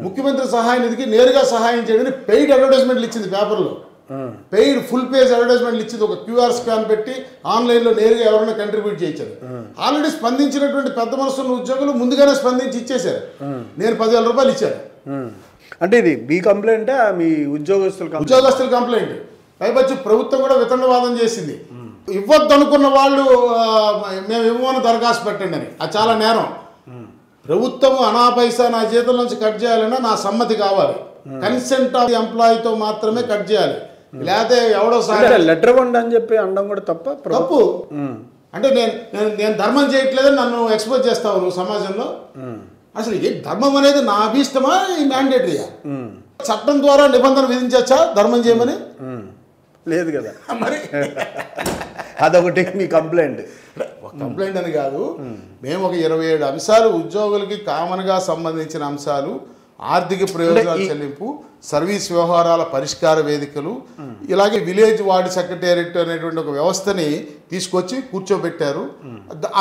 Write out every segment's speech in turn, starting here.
ముఖ్యమంత్రి సహాయ నిధికి నేరుగా సహాయం చేయడానికి పెయిడ్ అడ్వర్టైజ్మెంట్లు ఇచ్చింది పేపర్లో. పెయిడ్ ఫుల్ పేజ్ అడ్వర్టైజ్మెంట్లు ఇచ్చింది. ఒక క్యూఆర్ స్కాన్ పెట్టి ఆన్లైన్లో నేరుగా ఎవరైనా కంట్రిబ్యూట్ చేయించారు. ఆల్రెడీ స్పందించినటువంటి పెద్ద మనసున్న ఉద్యోగులు ముందుగానే స్పందించి ఇచ్చేశారు. నేను 10,000 రూపాయలు ఇచ్చాను. అంటే ఇది మీ కంప్లైంట్ మీ ఉద్యోగస్తుల కంప్లైంట్. పైపచ్చి ప్రభుత్వం కూడా వితండవాదం చేసింది. ఇవ్వద్దు అనుకున్న వాళ్ళు మేము ఇవ్వమని దరఖాస్తు పెట్టండి అని. అది చాలా నేరం. ప్రభుత్వం అనా పైసా నా జీతం నుంచి కట్ చేయాలన్నా నా సమ్మతి కావాలి. కన్సెంట్ ఆఫ్ ఎంప్లాయీతో మాత్రమే కట్ చేయాలి. లేకపోతే ఎవడో లెటర్ ఇవ్వండి అని చెప్పి అనడం కూడా తప్పు. అంటే నేను ధర్మం చేయట్లేదని నన్ను ఎక్స్పోజ్ చేస్తావు నువ్వు సమాజంలో. అసలు ఏ ధర్మం అనేది నా అభీష్టమా ఈ మ్యాండేటరీయా? చట్టం ద్వారా నిబంధన విధించచ్చా ధర్మం చేయమని? లేదు కదా మరి. అదొకటి మీ కంప్లైంట్. ఒక కంప్లైంట్ అని కాదు, మేము ఒక 27 అంశాలు ఉద్యోగులకి కామన్గా సంబంధించిన అంశాలు, ఆర్థిక ప్రయోజనాల చెల్లింపు, సర్వీస్ వ్యవహారాల పరిష్కార వేదికలు, ఇలాగే విలేజ్ వార్డు సెక్రటేరియట్ అనేటువంటి ఒక వ్యవస్థని తీసుకొచ్చి కూర్చోబెట్టారు.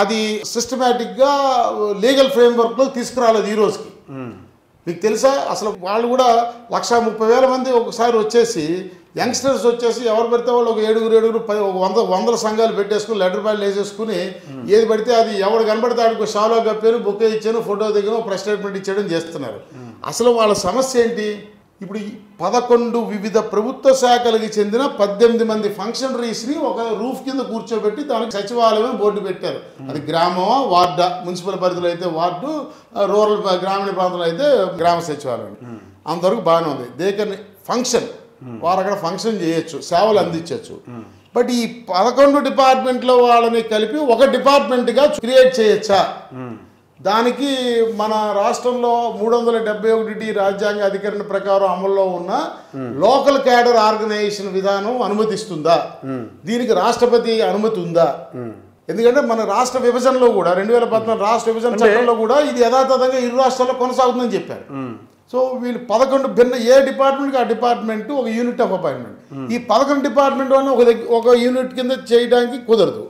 అది సిస్టమేటిక్గా లీగల్ ఫ్రేమ్వర్క్లో తీసుకురాలేదు ఈ రోజుకి. మీకు తెలుసా అసలు వాళ్ళు కూడా 130,000 మంది ఒకసారి వచ్చేసి యంగ్స్టర్స్ వచ్చేసి ఎవరు పడితే వాళ్ళు ఒక 7 వందల సంఘాలు పెట్టేసుకుని లెటర్ ప్యాడ్లు వేసేసుకుని ఏది పడితే అది ఎవడు కనబడితే ఆడికి షాలో కప్పాను, బొకే ఇచ్చాను, ఫోటో దిగాను, ప్రెస్ స్టేట్మెంట్ ఇచ్చాడని చేస్తున్నారు. అసలు వాళ్ళ సమస్య ఏంటి? ఇప్పుడు 11 వివిధ ప్రభుత్వ శాఖలకి చెందిన 18 మంది ఫంక్షనరీస్ని ఒక రూఫ్ కింద కూర్చోబెట్టి దానికి సచివాలయం బోర్డు పెట్టారు. అది గ్రామమా వార్డా, మున్సిపల్ పరిధిలో అయితే వార్డు, రూరల్ గ్రామీణ ప్రాంతంలో అయితే గ్రామ సచివాలయం. అంతవరకు బాగానే ఉంది. దే కెన్ ఫంక్షన్, వారు అక్కడ ఫంక్షన్ చేయొచ్చు, సేవలు అందించవచ్చు. బట్ ఈ 11 డిపార్ట్మెంట్లో వాళ్ళని కలిపి ఒక డిపార్ట్మెంట్గా క్రియేట్ చేయొచ్చా? దానికి మన రాష్ట్రంలో 371 రాజ్యాంగ అధికరణ ప్రకారం అమల్లో ఉన్న లోకల్ క్యాడర్ ఆర్గనైజేషన్ విధానం అనుమతిస్తుందా? దీనికి రాష్ట్రపతి అనుమతి ఉందా? ఎందుకంటే మన రాష్ట్ర విభజనలో కూడా 2014 రాష్ట్ర విభజన చట్టంలో కూడా ఇది యథాతథంగా ఇరు రాష్ట్రాల్లో కొనసాగుతుందని చెప్పారు. సో వీళ్ళు 11 భిన్న, ఏ డిపార్ట్మెంట్కి ఆ డిపార్ట్మెంట్ ఒక యూనిట్ ఆఫ్ అపాయింట్మెంట్. ఈ 11 డిపార్ట్మెంట్ వల్ల ఒక యూనిట్ కింద చేయడానికి కుదరదు.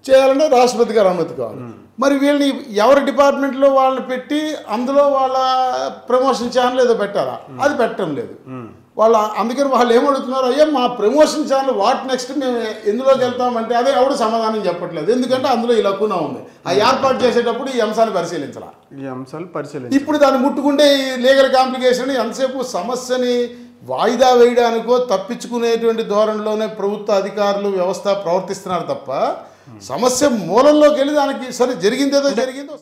చేయాలంటే రాష్ట్రపతి గారు అనుమతి కావాలి. మరి వీళ్ళని ఎవరి డిపార్ట్మెంట్లో వాళ్ళని పెట్టి అందులో వాళ్ళ ప్రమోషన్ ఛానల్ ఏదో పెట్టారా? అది పెట్టడం లేదు వాళ్ళ. అందుకని వాళ్ళు ఏమడుగుతున్నారు, అయ్యా మా ప్రమోషన్ ఛానల్ వాట్ నెక్స్ట్ మేము ఎందులోకి వెళ్తామంటే అదే ఎవడు సమాధానం చెప్పట్లేదు. ఎందుకంటే అందులో ఈ లక్కున ఉంది. ఆ ఏర్పాటు చేసేటప్పుడు ఈ అంశాన్ని పరిశీలించాలి. ఇప్పుడు దాన్ని ముట్టుకుంటే ఈ లీగల్ కాంప్లికేషన్ ఎంతసేపు సమస్యని వాయిదా వేయడానికో తప్పించుకునేటువంటి ధోరణిలోనే ప్రభుత్వ అధికారులు వ్యవస్థ ప్రవర్తిస్తున్నారు తప్ప సమస్య మూలంలోకి వెళ్ళి దానికి సరే జరిగిందేదో జరిగిందో